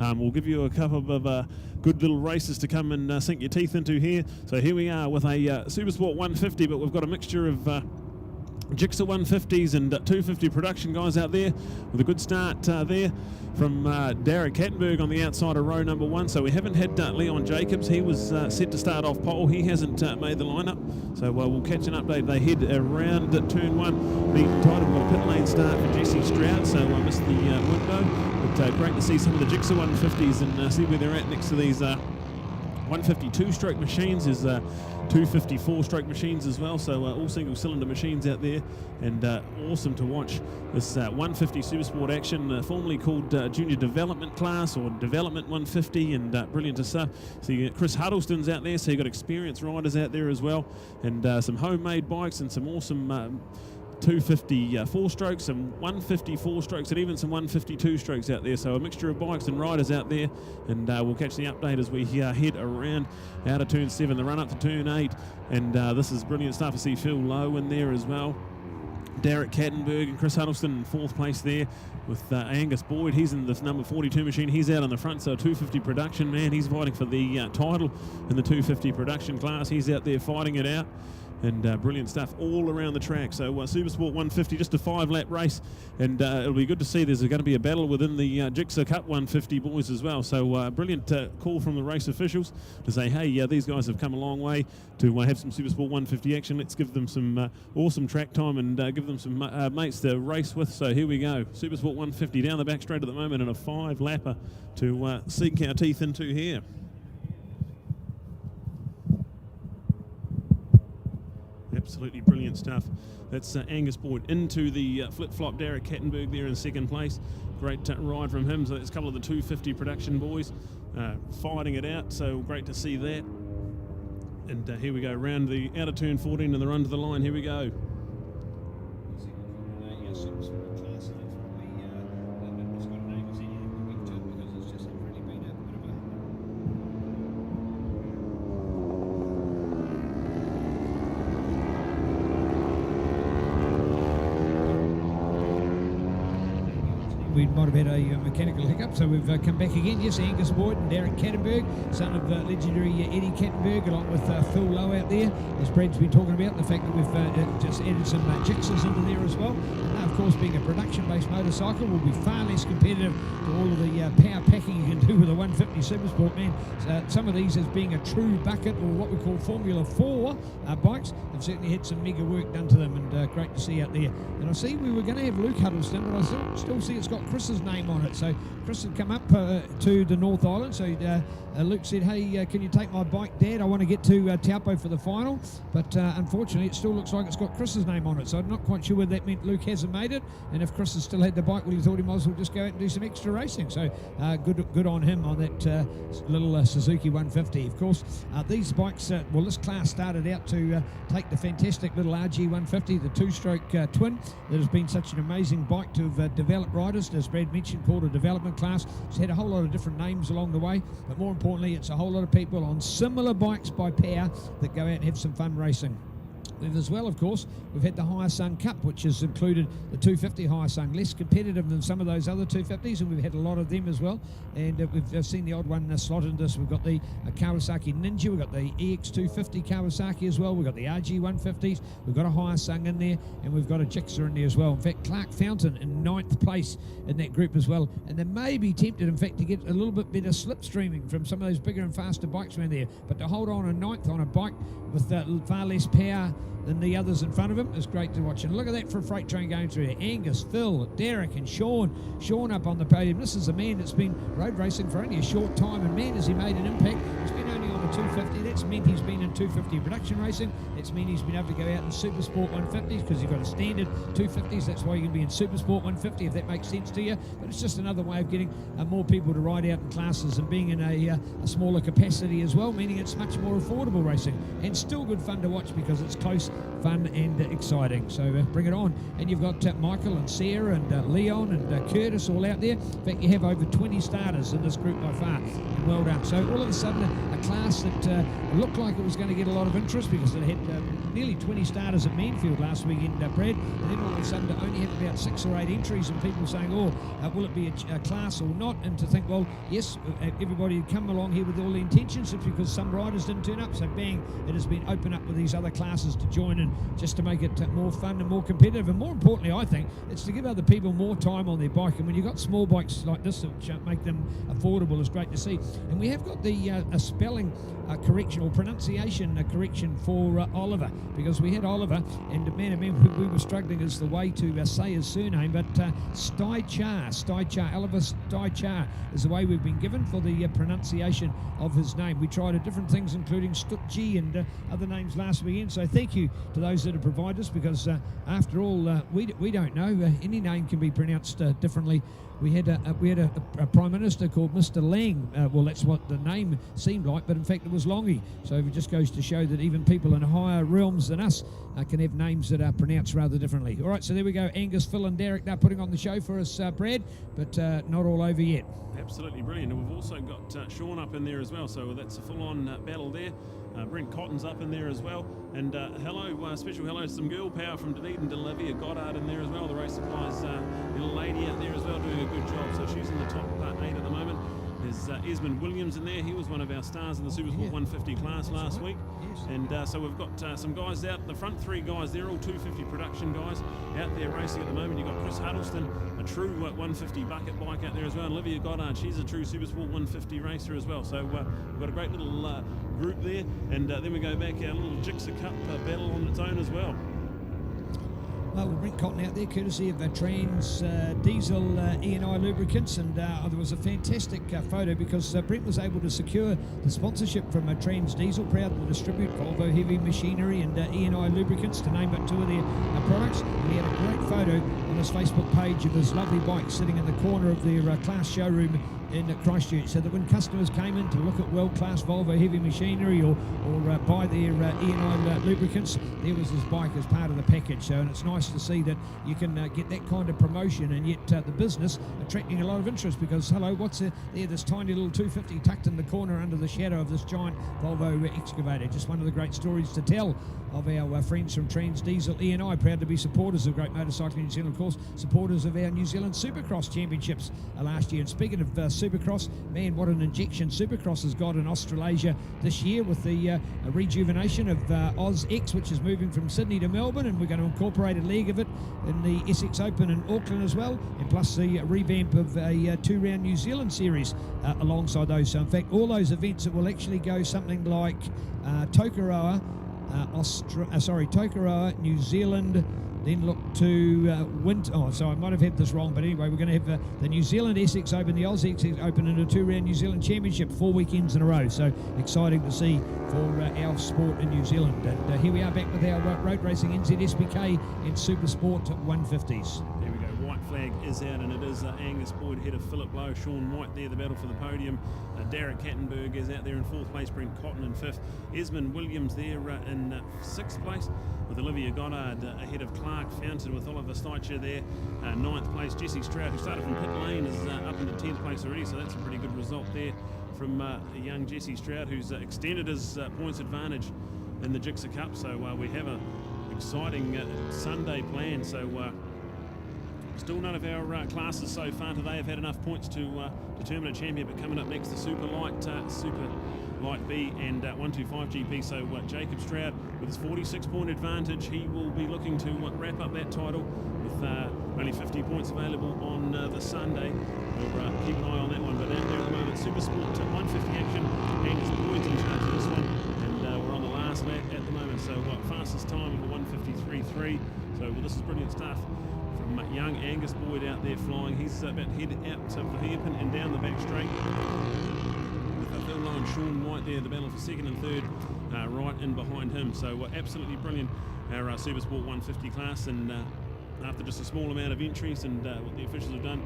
We'll give you a couple of good little races to come and sink your teeth into here. So here we are with a Supersport 150, but we've got a mixture of Gixxer 150s and 250 production guys out there with a good start there from Derek Kattenberg on the outside of row number 1. So we haven't had Leon Jacobs. He was set to start off pole. He hasn't made the lineup. So we'll catch an update. They head around turn 1. Neat and tight. We've got a pit lane start for Jesse Stroud, so I missed the window. But great to see some of the Gixxer 150s and see where they're at next to these 152-stroke machines. Is 254-stroke machines as well, so all single-cylinder machines out there, and awesome to watch this 150 Supersport action, formerly called Junior Development Class or Development 150, and brilliant to see. So you get Chris Huddleston's out there, so you've got experienced riders out there as well, and some homemade bikes and some awesome 250 4-strokes, some 150 4-strokes, and even some 152 strokes out there. So a mixture of bikes and riders out there, and we'll catch the update as we head around out of turn 7, the run up to turn 8, and this is brilliant stuff. I see Phil Lowe in there as well. Derek Kattenberg and Chris Huddleston in 4th place there with Angus Boyd. He's in this number 42 machine. He's out on the front, so 250 production, man. He's fighting for the title in the 250 production class. He's out there fighting it out. And brilliant stuff all around the track. So Supersport 150, just a 5-lap race, and it'll be good to see there's going to be a battle within the Gixxer Cup 150 boys as well. So brilliant call from the race officials to say, hey, these guys have come a long way to have some Supersport 150 action. Let's give them some awesome track time and give them some mates to race with. So here we go. Supersport 150 down the back straight at the moment, and a 5-lapper to sink our teeth into here. Absolutely brilliant stuff. That's Angus Boyd into the flip-flop. Derek Kattenberg there in 2nd place. Great ride from him. So there's a couple of the 250 production boys fighting it out. So great to see that. And here we go around the outer turn 14 and the run to the line. Here we go. We might have had a mechanical hiccup, so we've come back again. Yes, Angus Boyd and Derek Kattenberg, son of legendary Eddie Kattenberg, along with Phil Lowe out there, as Brad's been talking about, the fact that we've just added some Gixxers into there as well. And of course, being a production-based motorcycle, will be far less competitive to all of the power packing you can do with a 150 Supersport, man. Some of these as being a true bucket, or what we call Formula 4 bikes, have certainly had some mega work done to them, and great to see out there. And I see we were going to have Luke Huddleston, but I still see it's got Chris's name on it. So Chris had come up to the North Island, so Luke said, hey, can you take my bike, Dad? I want to get to Taupo for the final. But unfortunately, it still looks like it's got Chris's name on it, so I'm not quite sure whether that meant Luke hasn't made it, and if Chris has still had the bike, well, he thought he might as well just go out and do some extra racing. So good on him on that little Suzuki 150. Of course, these bikes, this class started out to take the fantastic little RG 150, the 2-stroke twin, that has been such an amazing bike to have developed riders, as Brad mentioned, called a development class. It's had a whole lot of different names along the way, but more importantly, it's a whole lot of people on similar bikes by pair that go out and have some fun racing. And as well, of course, we've had the Higher Sung Cup, which has included the 250 Higher Sung, less competitive than some of those other 250s, and we've had a lot of them as well. And we've seen the odd one slotted into this. We've got the Kawasaki Ninja, we've got the EX250 Kawasaki as well, we've got the RG 150s, we've got a Higher Sung in there, and we've got a Gixxer in there as well. In fact, Clark Fountain in 9th place in that group as well. And they may be tempted, in fact, to get a little bit better slipstreaming from some of those bigger and faster bikes around there. But to hold on a 9th on a bike with far less power than the others in front of him is great to watch. And look at that for a freight train going through there. Angus, Phil, Derek and Sean up on the podium. This is a man that's been road racing for only a short time, and man, has he made an impact. He's been only on the 250. That's meant he's been in 250 production racing. That's meant he's been able to go out in Supersport 150s, because you've got a standard 250s. That's why you can be in Supersport 150, if that makes sense to you. But it's just another way of getting more people to ride out in classes and being in a smaller capacity as well, meaning it's much more affordable racing and still good fun to watch because it's close fun and exciting. So bring it on. And you've got Michael and Sarah and Leon and Curtis all out there. In fact, you have over 20 starters in this group by far. And well done. So all of a sudden, a class that looked like it was going to get a lot of interest because it had nearly 20 starters at Manfield last weekend, Brad. And then all of a sudden, to only have about 6 or 8 entries, and people saying, "Oh, will it be a class or not?" And to think, well, yes, everybody had come along here with all the intentions, it's because some riders didn't turn up. So bang, it has been opened up with these other classes to join in, just to make it more fun and more competitive. And more importantly, I think it's to give other people more time on their bike. And when you've got small bikes like this which make them affordable, it's great to see. And we have got the a spelling correction or pronunciation correction for Oliver, because we had Oliver, and man, we were struggling as the way to say his surname, but Steichar, Oliver Steichar is the way we've been given for the pronunciation of his name. We tried different things, including Stutji and other names last weekend, so thank you to those that have provided us, because after all, we don't know. Any name can be pronounced differently. We had a Prime Minister called Mr. Lang. Well, that's what the name seemed like, but in fact it was Longy. So it just goes to show that even people in higher realms than us can have names that are pronounced rather differently. All right, so there we go. Angus, Phil and Derek, they're putting on the show for us, Brad, but not all over yet. Absolutely brilliant. And we've also got Sean up in there as well, so that's a full-on battle there. Brent Cotton's up in there as well. And hello, special hello to some girl power from Dunedin, Olivia Goddard in there as well. The race supplies little lady out there as well, doing a good job. So she's in the top 8 at the moment. There's Esmond Williams in there. He was one of our stars in the Supersport 150 class last week. Yes. And so we've got some guys out. The front 3 guys, they're all 250 production guys out there racing at the moment. You've got Chris Huddleston, a true 150 bucket bike out there as well. And Olivia Goddard, she's a true Supersport 150 racer as well. So we've got a great little group there. And then we go back, our little Jigsaw Cup battle on its own as well. Well, we'll bring Cotton out there courtesy of Trans Diesel E&I Lubricants, and there was a fantastic photo because Brent was able to secure the sponsorship from Trans Diesel, proud to distribute Volvo Heavy Machinery and E&I Lubricants, to name but 2 of their products. And he had a great photo on his Facebook page of his lovely bike sitting in the corner of their class showroom in Christchurch, so that when customers came in to look at world-class Volvo Heavy Machinery or buy their E&I lubricants, there was his bike as part of the package. So, and it's nice to see that you can get that kind of promotion, and yet the business attracting a lot of interest, because hello, what's there? This tiny little 250 tucked in the corner under the shadow of this giant Volvo excavator. Just one of the great stories to tell of our friends from Trans Diesel E&I, proud to be supporters of Great Motorcycling New Zealand, of course, supporters of our New Zealand Supercross Championships last year. And speaking of Supercross, man, what an injection Supercross has got in Australasia this year, with the rejuvenation of Oz X, which is moving from Sydney to Melbourne, and we're going to incorporate a leg of it in the Essex Open in Auckland as well, and plus the revamp of a 2-round New Zealand series alongside those. So in fact, all those events, it will actually go something like Tokoroa, Tokoroa, New Zealand, then look to I might have had this wrong, but anyway, we're going to have the New Zealand Essex Open, the Oz Essex Open, and a 2-round New Zealand Championship, 4 weekends in a row. So exciting to see for our sport in New Zealand. And here we are back with our road racing NZSBK and Supersport 150s. There we go. White flag is out, and it is Angus Boyd ahead of Philip Lowe, Sean White there, the battle for the podium. Derek Kattenberg is out there in 4th place, Brent Cotton in 5th, Esmond Williams there in 6th place, with Olivia Goddard ahead of Clark Fountain, with Oliver Steichar there 9th place. Jesse Stroud, who started from pit lane, is up into 10th place already, so that's a pretty good result there from young Jesse Stroud, who's extended his points advantage in the Jigsaw Cup. So we have an exciting Sunday planned. So still none of our classes so far today have had enough points to determine a champion, but coming up next, the Super Light B and 125 GP. So Jacob Stroud, with his 46-point advantage, he will be looking to wrap up that title with only 50 points available on the Sunday. We'll keep an eye on that one. But out there at the moment, Supersport 150 action. Angus Boyd's in charge of this one, and we're on the last lap at the moment. So fastest time of a 153.3. So this is brilliant stuff from young Angus Boyd out there flying. He's about to head out of the hairpin and down the back straight. Phil Lowe and Sean White there, the battle for 2nd and 3rd, right in behind him. So absolutely brilliant, our Supersport 150 class. And after just a small amount of entries and what the officials have done,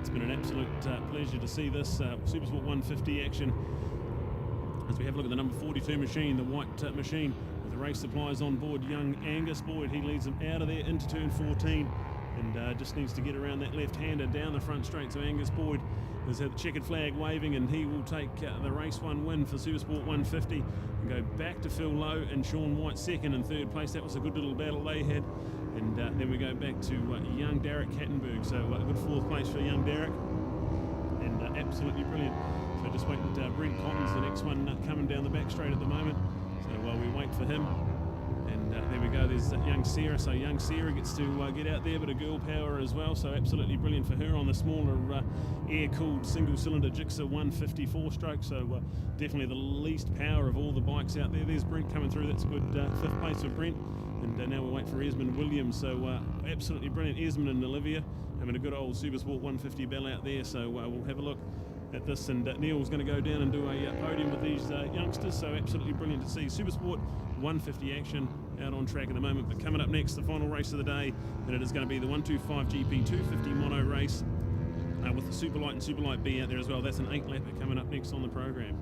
it's been an absolute pleasure to see this Supersport 150 action. As we have a look at the number 42 machine, the white machine, with the race supplies on board young Angus Boyd. He leads them out of there into turn 14 and just needs to get around that left-hander down the front straight. So Angus Boyd has had the checkered flag waving, and he will take the race 1 win for Supersport 150 and go back to Phil Lowe and Sean White second and third place. That was a good little battle they had. And then we go back to young Derek Kattenberg. So a good 4th place for young Derek, and absolutely brilliant. So just waiting Brent Cottons, the next one coming down the back straight at the moment. So while we wait for him, and there we go, there's young Sarah. So young Sarah gets to get out there, but a girl power as well. So absolutely brilliant for her on the smaller air-cooled single-cylinder Gixxer 154 stroke. So definitely the least power of all the bikes out there. There's Brent coming through. That's a good 5th place for Brent. And now we wait for Esmond Williams. So absolutely brilliant. Esmond and Olivia having a good old Supersport 150 bell out there. So we'll have a look at this, and Neil's going to go down and do a podium with these youngsters. So absolutely brilliant to see Supersport 150 action out on track at the moment. But coming up next, the final race of the day, and it is going to be the 125 GP 250 mono race with the Superlight and Superlight B out there as well. That's an 8-lapper coming up next on the program.